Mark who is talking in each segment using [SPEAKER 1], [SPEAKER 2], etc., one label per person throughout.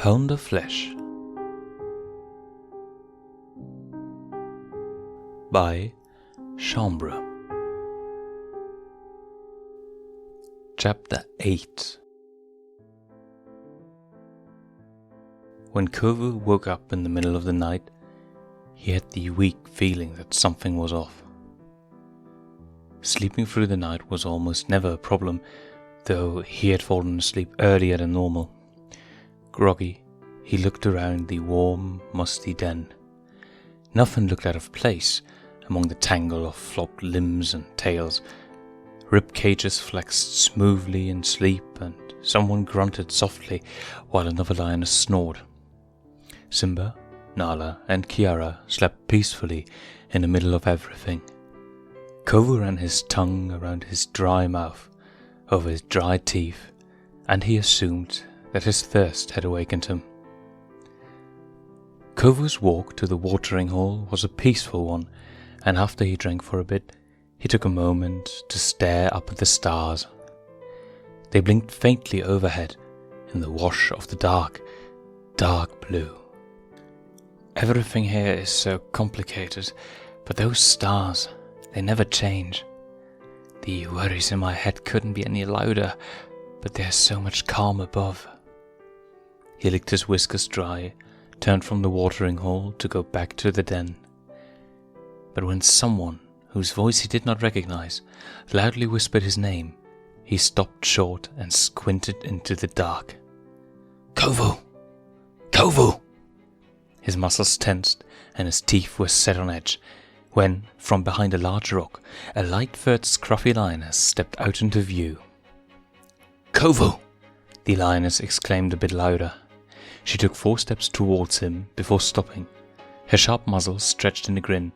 [SPEAKER 1] Pound of Flesh by Shembre. Chapter 8. When Kovu woke up in the middle of the night, he had the weak feeling that something was off. Sleeping through the night was almost never a problem, though he had fallen asleep earlier than normal. Groggy, he looked around the warm, musty den. Nothing looked out of place among the tangle of flopped limbs and tails. Rib cages flexed smoothly in sleep, and someone grunted softly while another lioness snored. Simba, Nala, and Kiara slept peacefully in the middle of everything. Kovu ran his tongue around his dry mouth, over his dry teeth, and he assumed that his thirst had awakened him. Kovu's walk to the watering hole was a peaceful one, and after he drank for a bit, he took a moment to stare up at the stars. They blinked faintly overhead in the wash of the dark, dark blue. Everything here is so complicated, but those stars, they never change. The worries in my head couldn't be any louder, but there's so much calm above. He licked his whiskers dry, turned from the watering hole to go back to the den. But when someone, whose voice he did not recognize, loudly whispered his name, he stopped short and squinted into the dark. "Kovu! Kovu!" His muscles tensed and his teeth were set on edge, when, from behind a large rock, a light-furred scruffy lioness stepped out into view. "Kovu!" the lioness exclaimed a bit louder. She took 4 steps towards him before stopping. Her sharp muzzle stretched in a grin,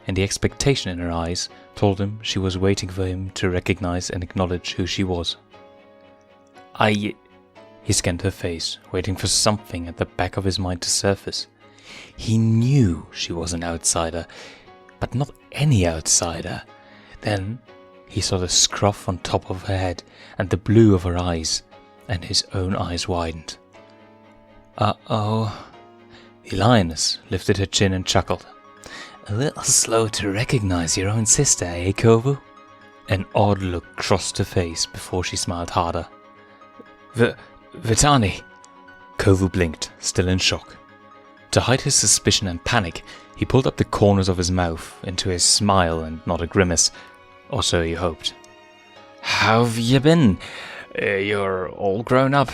[SPEAKER 1] and the expectation in her eyes told him she was waiting for him to recognize and acknowledge who she was. He scanned her face, waiting for something at the back of his mind to surface. He knew she was an outsider, but not any outsider. Then he saw the scruff on top of her head and the blue of her eyes, and his own eyes widened. Uh-oh. The lioness lifted her chin and chuckled. "A little slow to recognize your own sister, eh, Kovu?" An odd look crossed her face before she smiled harder. Vitani! Kovu blinked, still in shock. To hide his suspicion and panic, he pulled up the corners of his mouth into a smile and not a grimace, or so he hoped. "How've you been? You're all grown up.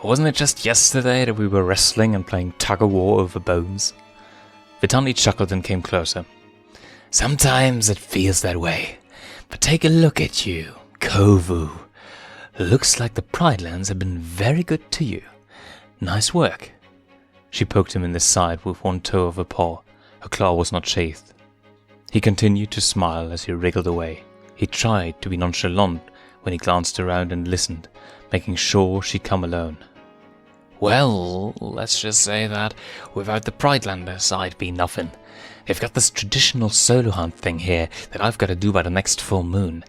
[SPEAKER 1] Wasn't it just yesterday that we were wrestling and playing tug-of-war over bones?" Vitani chuckled and came closer. "Sometimes it feels that way. But take a look at you, Kovu. Looks like the Pridelands have been very good to you. Nice work." She poked him in the side with one toe of her paw. Her claw was not sheathed. He continued to smile as he wriggled away. He tried to be nonchalant when he glanced around and listened, making sure she'd come alone. "Well, let's just say that without the Pridelanders, I'd be nothing. They've got this traditional solo hunt thing here that I've got to do by the next full moon.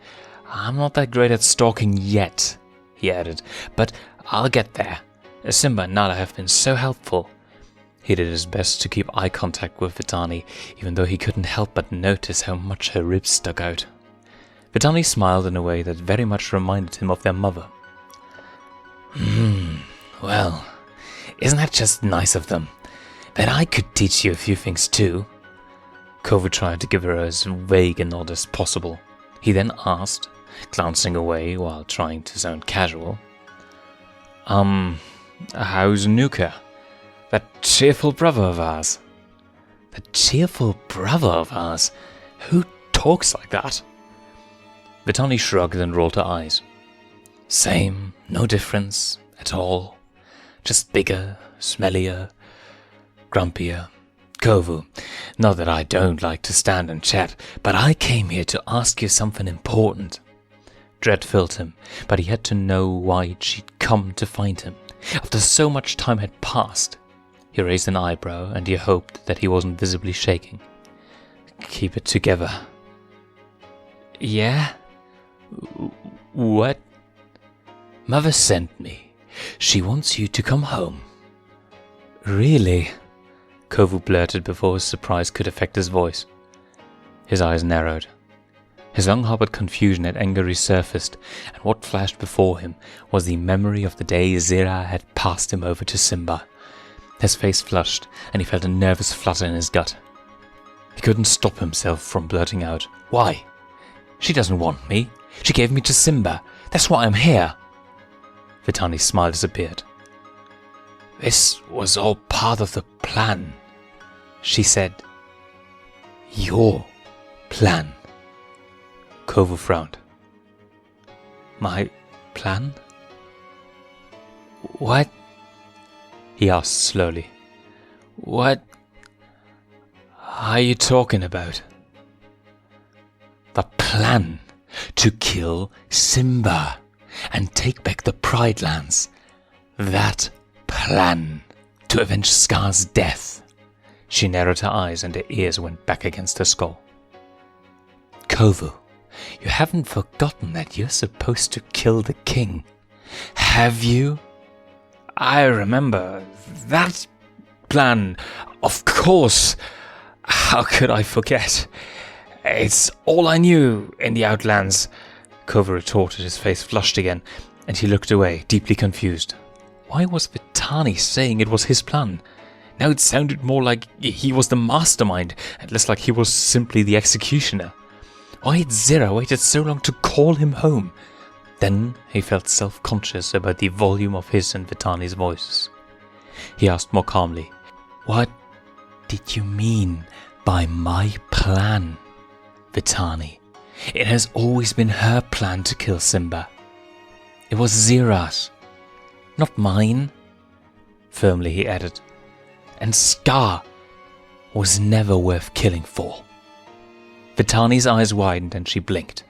[SPEAKER 1] I'm not that great at stalking yet," he added, "but I'll get there. Simba and Nala have been so helpful." He did his best to keep eye contact with Vitani, even though he couldn't help but notice how much her ribs stuck out. Vitani smiled in a way that very much reminded him of their mother. Well, isn't that just nice of them? Bet I could teach you a few things too." Kovu tried to give her as vague a nod as possible. He then asked, glancing away while trying to sound casual, "How's Nuka? That cheerful brother of ours?" "The cheerful brother of ours? Who talks like that?" Vitani shrugged and rolled her eyes. "Same, no difference at all. Just bigger, smellier, grumpier. Kovu, not that I don't like to stand and chat, but I came here to ask you something important." Dread filled him, but he had to know why she'd come to find him. After so much time had passed, he raised an eyebrow and he hoped that he wasn't visibly shaking. "Keep it together." "Yeah? What?" "Mother sent me. She wants you to come home." Really? Kovu blurted before his surprise could affect his voice. His eyes narrowed. His long-harbored confusion and anger resurfaced, and what flashed before him was the memory of the day Zira had passed him over to Simba. His face flushed, and he felt a nervous flutter in his gut. He couldn't stop himself from blurting out, "Why? She doesn't want me. She gave me to Simba. That's why I'm here." Vitani's smile disappeared. "This was all part of the plan," she said. "Your plan." Kovu frowned. "My plan? What?" he asked slowly. "What are you talking about?" "The plan to kill Simba and take back the Pride Lands. That plan to avenge Scar's death." She narrowed her eyes and her ears went back against her skull. "Kovu, you haven't forgotten that you're supposed to kill the king, have you?" "I remember that plan, of course. How could I forget? It's all I knew in the Outlands," Kovu retorted. His face flushed again, and he looked away, deeply confused. Why was Vitani saying it was his plan? Now it sounded more like he was the mastermind, and less like he was simply the executioner. Why had Zira waited so long to call him home? Then he felt self-conscious about the volume of his and Vitani's voices. He asked more calmly, "What did you mean by my plan, Vitani? It has always been her plan to kill Simba. It was Zira's, not mine," firmly he added. "And Scar was never worth killing for." Vitani's eyes widened and she blinked.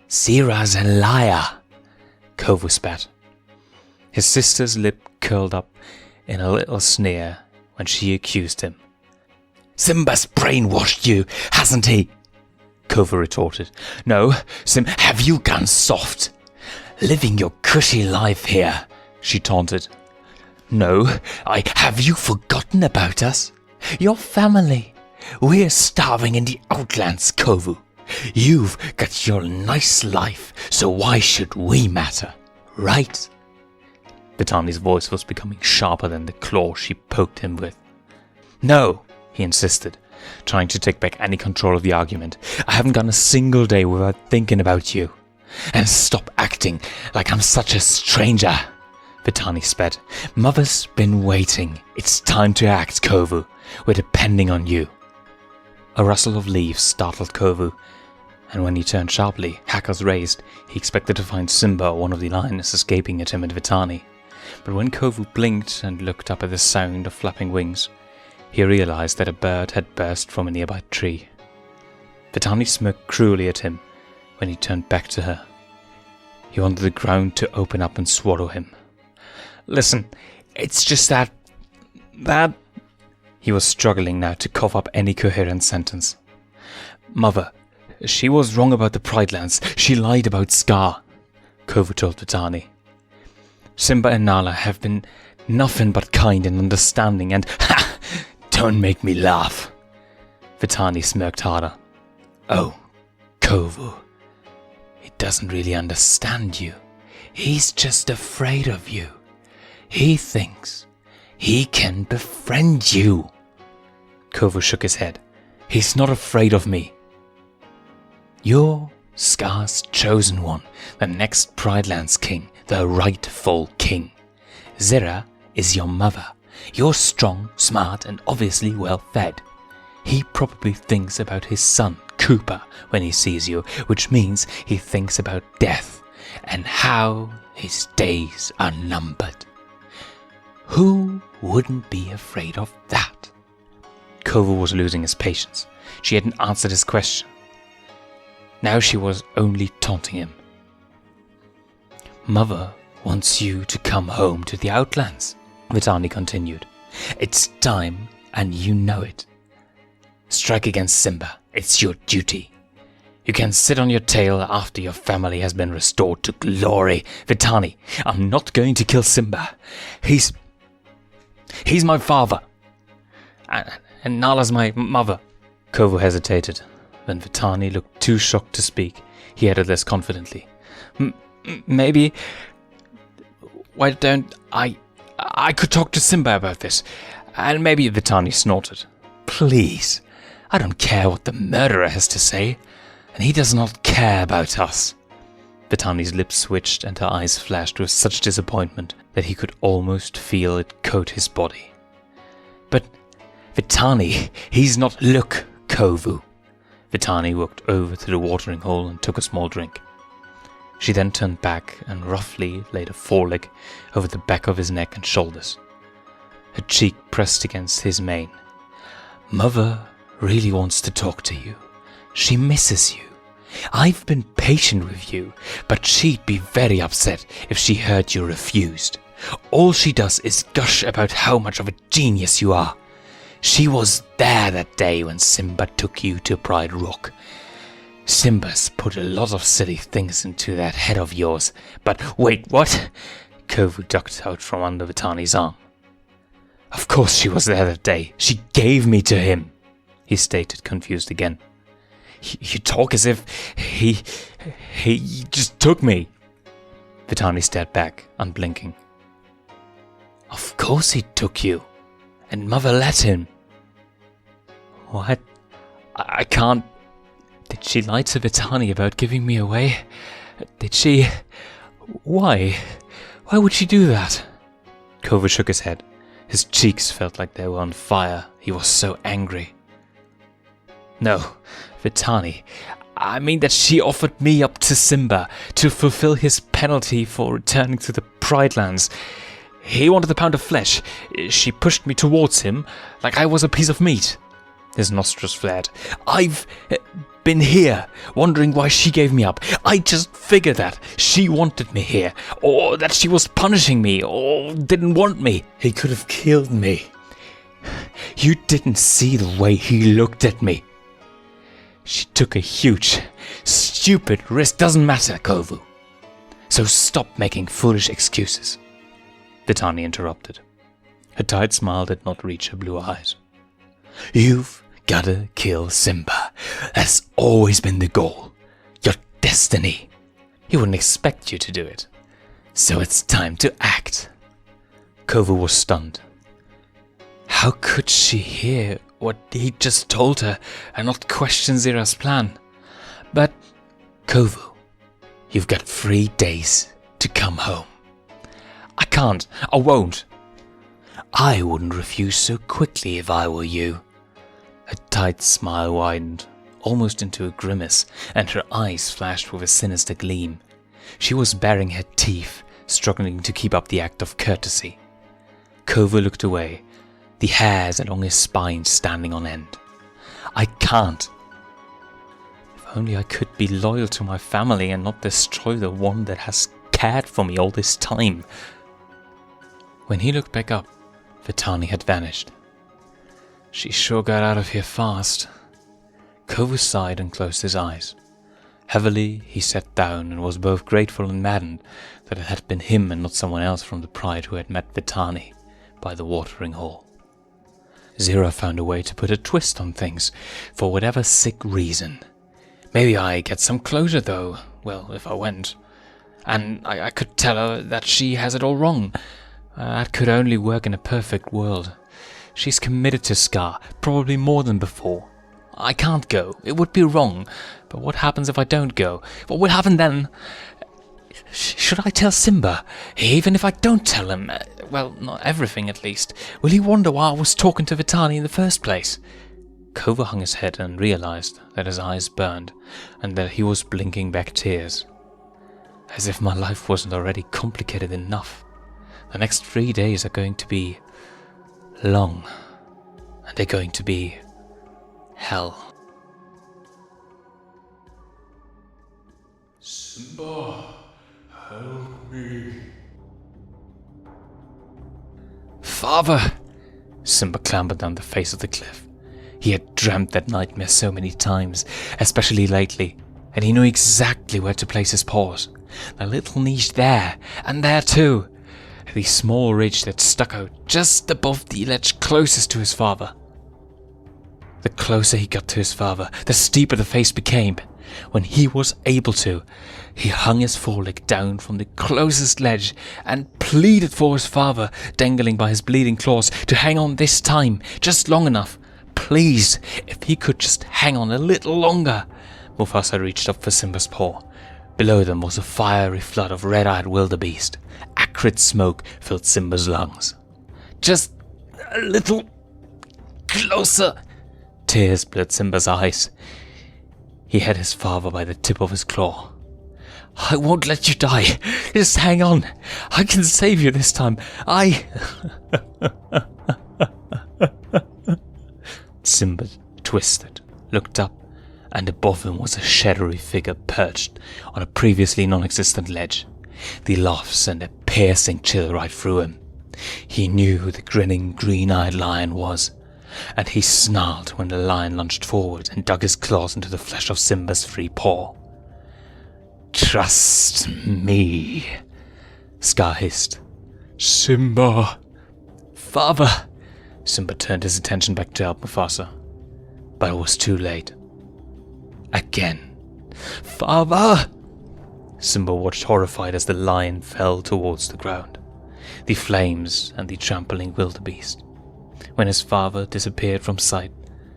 [SPEAKER 1] "Zira's a liar," Kovu spat. His sister's lip curled up in a little sneer when she accused him. "Simba's brainwashed you, hasn't he?" Kovu retorted. "No, Sim, have you gone soft? Living your cushy life here," she taunted. "No, have you forgotten about us? Your family. We're starving in the Outlands, Kovu. You've got your nice life, so why should we matter, right?" Vitani's voice was becoming sharper than the claw she poked him with. "No," he insisted, trying to take back any control of the argument. "I haven't gone a single day without thinking about you. And stop acting like I'm such a stranger," Vitani spat. "Mother's been waiting. It's time to act, Kovu. We're depending on you." A rustle of leaves startled Kovu, and when he turned sharply, hackles raised, he expected to find Simba or one of the lions escaping at him and Vitani. But when Kovu blinked and looked up at the sound of flapping wings, he realized that a bird had burst from a nearby tree. Vitani smirked cruelly at him when he turned back to her. He wanted the ground to open up and swallow him. "Listen, it's just that... He was struggling now to cough up any coherent sentence. "Mother, she was wrong about the Pride Lands. She lied about Scar," Kovu told Vitani. "Simba and Nala have been nothing but kind and understanding and... Ha! Don't make me laugh." Vitani smirked harder. "Oh, Kovu. He doesn't really understand you. He's just afraid of you. He thinks he can befriend you." Kovu shook his head. "He's not afraid of me. You're Scar's chosen one, the next Pride Lands king, the rightful king. Zira is your mother. You're strong, smart, and obviously well fed. He probably thinks about his son, Cooper, when he sees you, which means he thinks about death and how his days are numbered. Who wouldn't be afraid of that?" Kovu was losing his patience. She hadn't answered his question. Now she was only taunting him. "Mother wants you to come home to the Outlands," Vitani continued. "It's time, and you know it. Strike against Simba. It's your duty. You can sit on your tail after your family has been restored to glory. Vitani, I'm not going to kill Simba. He's..." He's my father. And Nala's my mother. Kovu hesitated. When Vitani looked too shocked to speak, he added less confidently. Maybe... Why don't I could talk to Simba about this. And maybe Vitani snorted. Please. I don't care what the murderer has to say. And he does not care about us. Vitani's lips switched and her eyes flashed with such disappointment that he could almost feel it coat his body. But Vitani, he's not... Look, Kovu. Vitani walked over to the watering hole and took a small drink. She then turned back and roughly laid a foreleg over the back of his neck and shoulders. Her cheek pressed against his mane. Mother really wants to talk to you. She misses you. I've been patient with you, but she'd be very upset if she heard you refused. All she does is gush about how much of a genius you are. She was there that day when Simba took you to Pride Rock. Simba's put a lot of silly things into that head of yours, but wait, what? Kovu ducked out from under Vitani's arm. Of course she was there that day. She gave me to him, he stated, confused again. You talk as if he just took me. Vitani stared back, unblinking. Of course he took you, and Mother let him. What? I can't... Did she lie to Vitani about giving me away? Did she... Why? Why would she do that? Kovu shook his head. His cheeks felt like they were on fire. He was so angry. No, Vitani. I mean that she offered me up to Simba to fulfill his penalty for returning to the Pride Lands. He wanted a pound of flesh. She pushed me towards him like I was a piece of meat. His nostrils flared. I've been here, wondering why she gave me up. I just figured that she wanted me here, or that she was punishing me, or didn't want me. He could have killed me. You didn't see the way he looked at me. She took a huge, stupid risk. Doesn't matter, Kovu. So stop making foolish excuses. Vitani interrupted. Her tight smile did not reach her blue eyes. You've gotta kill Simba. That's always been the goal. Your destiny. He wouldn't expect you to do it. So it's time to act. Kovu was stunned. How could she hear what he just told her and not question Zira's plan? But, Kovu, you've got 3 days to come home. I can't. I won't. I wouldn't refuse so quickly if I were you. Her tight smile widened, almost into a grimace, and her eyes flashed with a sinister gleam. She was baring her teeth, struggling to keep up the act of courtesy. Kovu looked away, the hairs along his spine standing on end. I can't. If only I could be loyal to my family and not destroy the one that has cared for me all this time. When he looked back up, Vitani had vanished. She sure got out of here fast. Kovu sighed and closed his eyes. Heavily, he sat down and was both grateful and maddened that it had been him and not someone else from the Pride who had met Vitani by the watering hole. Zira found a way to put a twist on things, for whatever sick reason. Maybe I get some closure though, well, if I went. And I could tell her that she has it all wrong. That could only work in a perfect world. She's committed to Scar, probably more than before. I can't go. It would be wrong. But what happens if I don't go? What will happen then? Should I tell Simba? Even if I don't tell him, well, not everything at least, will he wonder why I was talking to Vitani in the first place? Kovu hung his head and realized that his eyes burned and that he was blinking back tears. As if my life wasn't already complicated enough. The next 3 days are going to be long, and they're going to be hell.
[SPEAKER 2] Simba, help me.
[SPEAKER 1] Father! Simba clambered down the face of the cliff. He had dreamt that nightmare so many times, especially lately, and he knew exactly where to place his paws. A little niche there, and there too. the small ridge that stuck out just above the ledge closest to his father. The closer he got to his father, the steeper the face became. When he was able to, he hung his foreleg down from the closest ledge and pleaded for his father, dangling by his bleeding claws, to hang on this time, just long enough. Please, if he could just hang on a little longer. Mufasa reached up for Simba's paw. Below them was a fiery flood of red-eyed wildebeest. Acrid smoke filled Simba's lungs. Just a little closer. Tears blurred Simba's eyes. He had his father by the tip of his claw. I won't let you die. Just hang on. I can save you this time. Simba twisted, looked up, and above him was a shadowy figure perched on a previously non-existent ledge. The laugh sent a piercing chill right through him. He knew who the grinning, green-eyed lion was, and he snarled when the lion lunged forward and dug his claws into the flesh of Simba's free paw. Trust me, Scar hissed.
[SPEAKER 2] Simba!
[SPEAKER 1] Father! Simba turned his attention back to help Mufasa, but it was too late. Again. Father! Simba watched horrified as the lion fell towards the ground, the flames and the trampling wildebeest. When his father disappeared from sight,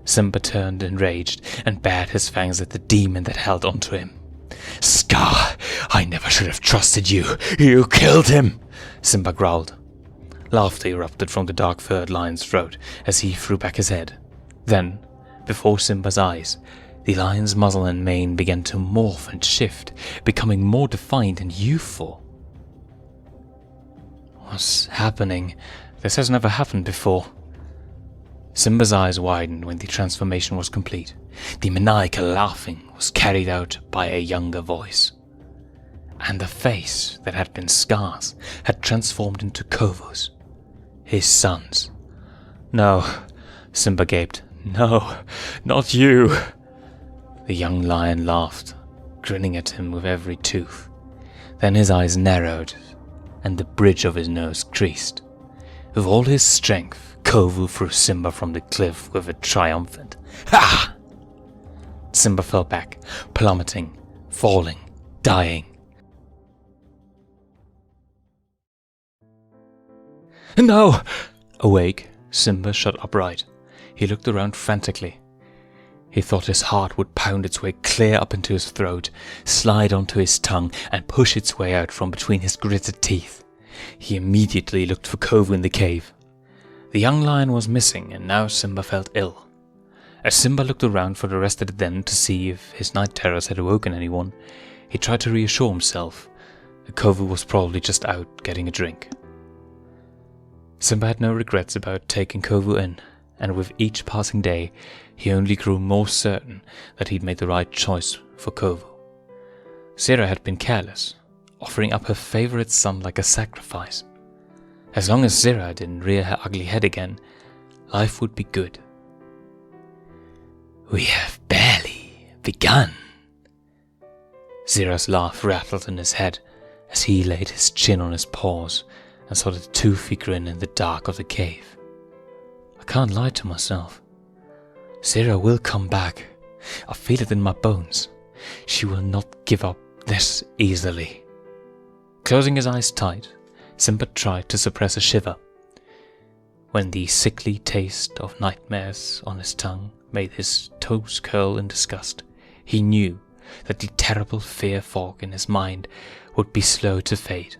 [SPEAKER 1] Simba turned enraged and bared his fangs at the demon that held onto him. Scar, I never should have trusted you. You killed him, Simba growled. Laughter erupted from the dark-furred lion's throat as he threw back his head. Then, before Simba's eyes, the lion's muzzle and mane began to morph and shift, becoming more defined and youthful. What's happening? This has never happened before. Simba's eyes widened when the transformation was complete. The maniacal laughing was carried out by a younger voice. And the face that had been Scar's had transformed into Kovu's, his son's. No, Simba gaped. No, not you. The young lion laughed, grinning at him with every tooth. Then his eyes narrowed, and the bridge of his nose creased. With all his strength, Kovu threw Simba from the cliff with a triumphant "Ha!" Simba fell back, plummeting, falling, dying. No! Awake, Simba shot upright. He looked around frantically. He thought his heart would pound its way clear up into his throat, slide onto his tongue, and push its way out from between his gritted teeth. He immediately looked for Kovu in the cave. The young lion was missing, and now Simba felt ill. As Simba looked around for the rest of the den to see if his night terrors had awoken anyone, he tried to reassure himself that Kovu was probably just out getting a drink. Simba had no regrets about taking Kovu in, and with each passing day, he only grew more certain that he'd made the right choice for Kovu. Zira had been careless, offering up her favorite son like a sacrifice. As long as Zira didn't rear her ugly head again, life would be good. We have barely begun. Zira's laugh rattled in his head as he laid his chin on his paws and saw the toothy grin in the dark of the cave. I can't lie to myself. Zira will come back. I feel it in my bones. She will not give up this easily. Closing his eyes tight, Simba tried to suppress a shiver. When the sickly taste of nightmares on his tongue made his toes curl in disgust, he knew that the terrible fear fog in his mind would be slow to fade.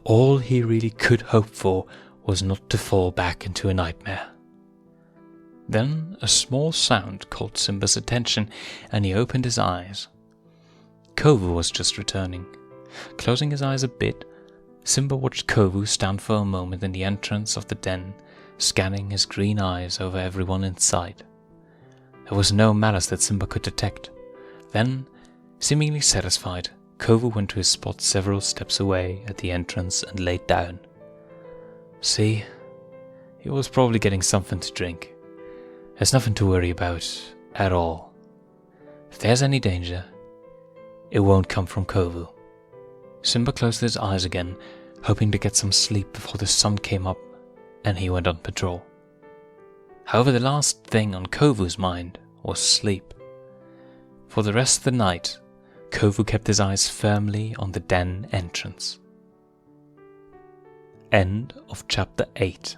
[SPEAKER 1] All he really could hope for was not to fall back into a nightmare. Then a small sound caught Simba's attention, and he opened his eyes. Kovu was just returning. Closing his eyes a bit, Simba watched Kovu stand for a moment in the entrance of the den, scanning his green eyes over everyone in sight. There was no malice that Simba could detect. Then, seemingly satisfied, Kovu went to his spot several steps away at the entrance and laid down. See, he was probably getting something to drink. There's nothing to worry about at all. If there's any danger, it won't come from Kovu. Simba closed his eyes again, hoping to get some sleep before the sun came up and he went on patrol. However, the last thing on Kovu's mind was sleep. For the rest of the night, Kovu kept his eyes firmly on the den entrance. End of chapter 8.